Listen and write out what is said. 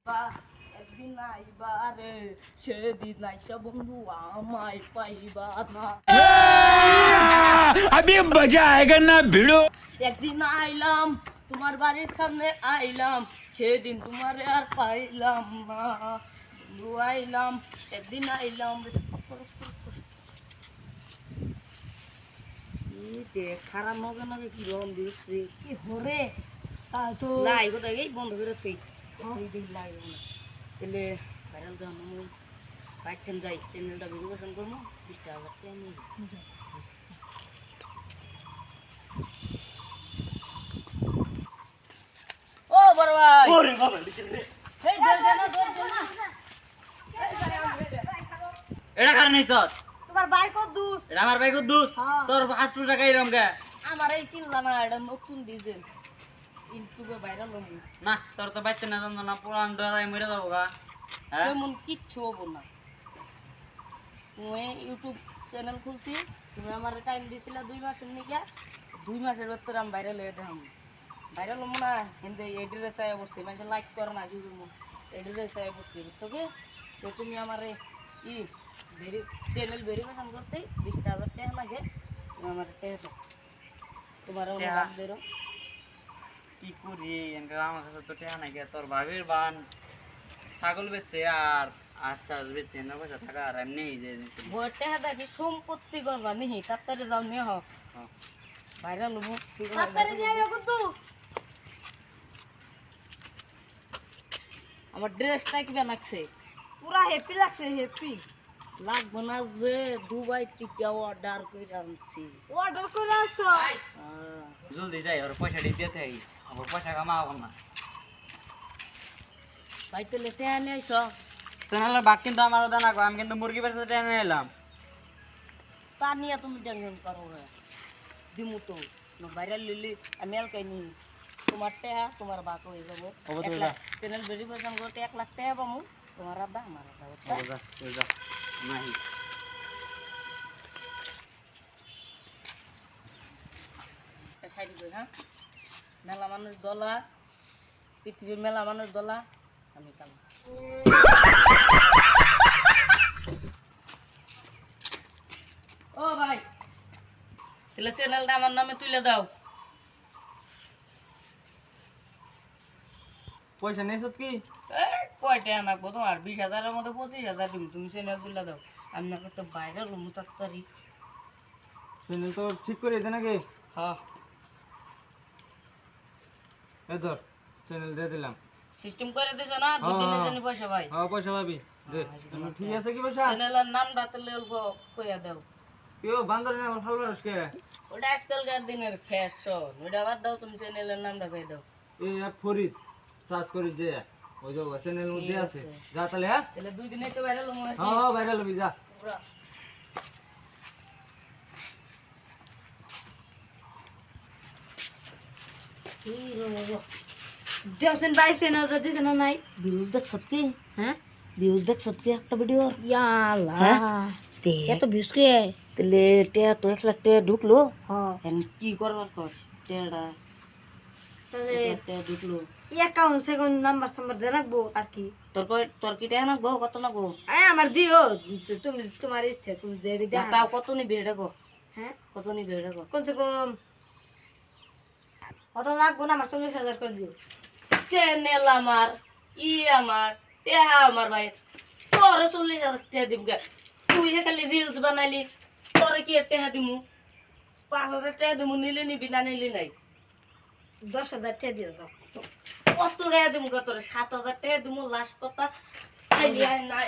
বা একদিন আইবারে সেদিন আইসা বন্ধু আমায় পাইবা না। अभी मजा आएगा ना भिड़ो। একদিন আইলাম তোমার বাড়ির সামনে আইলাম, সেদিন তোমারে আর পাইলাম না। বন্ধু আইলাম একদিন আইলাম খারাপ নগে নগে কি গরম দিস রে কি হরে তো লাই কোথায় গেই বন্ধ করে থই দিন লাগে না তাহলে ভাইরাল দাও আমি বাইক টেন যাই চ্যানেলটা ভেরিফিকেশন করবো 20,000 টাকা নিয়ে ও বড় ভাই ওরে বাবা এই দর না এটা কার নাই স্যার তোমার বাইক কত দুস এটা আমার ভাই কুদ্দুস তোর 500 টাকা এরম কে আমার এই চিনলা না এটা নতুন ডিজাইন ইউটিউবে ভাইরাল হবো না তোর তো বাইতে না জানো না পুরান ডরাই মরে যাবো গা হ্যাঁ তেমন কিচ্ছু হবো না তুমি ইউটিউব চ্যানেল খুলছি তুমি আমার টাইম দিয়েছিলে 2 মাসের নিকে 2 মাসের ভিতরে আমি ভাইরাল হয়ে দেখাম ভাইরাল হবো না কিন্তু এডিটর চাই বসছি মানুষ লাইক করে না কি করবো এডিটর চাই বসছি বুঝছো কি তো তুমি আমার চ্যানেল ভেরিফিকেশন করতে 20,000 টাকা লাগে তুমি আমার টাকা দাও তোমার অনুবাদ দেরো কি করি এনকা আমার কাছে তো টাকা নাই কে তোর ভাবির বান ছাগল বেচছে আর আচ্ছা বেচছে না পয়সা টাকা আর এমনি যে বই টাকা দেখি সম্পত্তি করবা নিহি তাড়াতাড়ি যাও নিয়ে হোক ভাইরাল হবো তাড়াতাড়ি নিয়ে আইও কিন্তু আমার ড্রেসটা কি লাগছে পুরা হ্যাপি লাগছে হ্যাপি লাগবে না যে দুবাই থেকে অর্ডার করে আনছি অর্ডার করে আনছো জলদি যাই ওর পয়সা দিতে থাই আমার পয়সা কামাবো না ভাই তাহলে টাকা নিয়ে আইছো চ্যানেলের বাক কিন্তু আমারও দানা কো আমি কিন্তু মুরগি বেচতে টাকা নিয়ে এলাম তা নিয়ে তুমি টেনশন করো না দিমু তো ভাইরাল লিলি আমি এলকাই নি তোমার টাকা তোমার বাক হয়ে যাবো চ্যানেল ভেরিফিকেশন করতে 1 লাখ টাকা পাবো তোমার আদা আমার আদা নাহি সাইড কই হ্যাঁ মেলা মানুষ দলা পৃথিবীর মেলা মানুষ দলা আমি কাল ও ভাই তাহলে চ্যানেলটা আমার নামে তুলে দাও পয়সা নেছত কি কয়টা আনাকবো তোমার 20,000-এর মধ্যে 25,000 দিন তুমি চ্যানেল তুলে দাও আমি না করতে বাইরে রুমু তাড়াতাড়ি চ্যানেল তো ঠিক করে দে নাকি হ্যাঁ এ ধর চ্যানেল দিয়ে দিলাম সিস্টেম করে দিছো না 2 দিনের জন্য পয়সা ভাই হ্যাঁ পয়সা পাবি দে ঠিক আছে কি পয়সা চ্যানেলের নামটা তাহলে অল্প কইয়া দাও তুইও বান্দরের নাম ভালো পারস কে ওটা আজকালকার দিনের ফ্যাশন ওটা বাদ দাও তুমি চ্যানেলের নামটা কই দাও এই ফরিদ সার্চ করি যে ওই যে চ্যানেলের মধ্যে আছে যা তাহলে হ্যাঁ তাহলে 2 দিনে তো ভাইরাল হবো নাকি হ্যাঁ ভাইরাল হবি যা দেওসেন ভাই চ্যানেল যদি চ্যানেল নাই ভিউজ দেখ সত্যি হ্যাঁ ভিউজ দেখ সত্যি একটা ভিডিও ইয়ালা তে এত ভিউজ কে তাহলে তে তো 1 লাখ টাকা ঢুকলো হ্যাঁ এন কি করবার কর টেডা তাহলে তে ঢুকলো অ্যাকাউন্ট সেকেন্ড নাম্বার সাম্বার দে রাখবো আর কি তোর কি টাকা রাখবো কত রাখবো আমার দিও তুমি তোমার ইচ্ছা তুমি যেডি দাও তাও কত নিবে এটা গো হ্যাঁ কত নিবে এটা গো কমসে কম কত লাগবো না আমার 40,000 করে দিও চ্যানেল আমার আমার টেহা আমার ভাই তোর 40,000 টাকা দিব গা তুই খালি রিলস বানাইলি তোর কি টেহা দিমু 5,000 টাকা দিমু নিলে নিবি না নিলে নাই 10,000 টাকা দিও দাও কত টাকা দিমু গা তোর 7,000 টাকা দিমু লাস্ট কথা আইলি আই নাই